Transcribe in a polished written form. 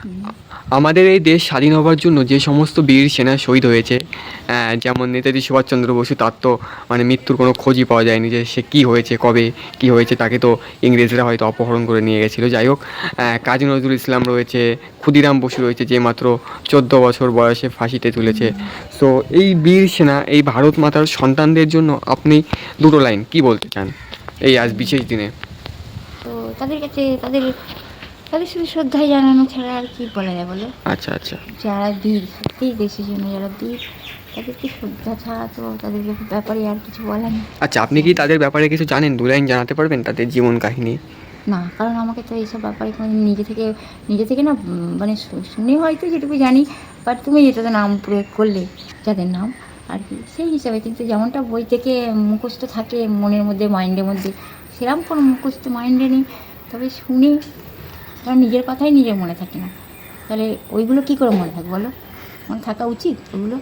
হুম। আমাদের এই দেশ স্বাধীন হবার জন্য যে সমস্ত বীর সেনা শহীদ হয়েছে, যেমন নেতাজি সুভাষচন্দ্র বসু, তার তো মানে মৃত্যুর কোনো খোঁজই পাওয়া যায়নি যে সে কী হয়েছে, কবে কী হয়েছে, তাকে তো ইংরেজরা হয়তো অপহরণ করে নিয়ে গেছিলো। যাই হোক, কাজী নজরুল ইসলাম রয়েছে, ক্ষুদিরাম বসু রয়েছে, যে মাত্র 14 বছর বয়সে ফাঁসিতে তুলেছে। সো এই বীর সেনা, এই ভারত মাতার সন্তানদের জন্য আপনি দুটো লাইন কী বলতে চান এই আজ বিশেষ দিনে? তো তাদের কাছে তাদের তাদের শুধু শ্রদ্ধাই জানানো ছাড়া আর কি বলা যায় বলো? আচ্ছা, আচ্ছা। যারা বীর, সত্যিই দেশের জন্য যারা বীর, তাদেরকে শ্রদ্ধা ছাড়া তো তাদের ব্যাপারে আর কিছু বলার নেই। আচ্ছা, আপনি কি তাদের ব্যাপারে কিছু জানেন? 2 লাইন জানাতে পারবেন তাদের জীবন কাহিনী? না, কারণ আমাকে তো এইসব ব্যাপারে কোনোদিন নিজে থেকে না, মানে শুনে হয়তো যেটুকু জানি। বাট তুমি যেটাতে নাম প্রয়োগ করলে, যাদের নাম আর কি, সেই হিসাবে। কিন্তু যেমনটা বই থেকে মুখস্থ থাকে মনের মধ্যে, মাইন্ডের মধ্যে, সেরকম কোনো মুখস্থ মাইন্ডে নেই। তবে শুনে, কারণ নিজের কথাই নিজের মনে থাকে না, তাহলে ওইগুলো কী করে মনে থাকবে বলো? মনে থাকা উচিত ওগুলো।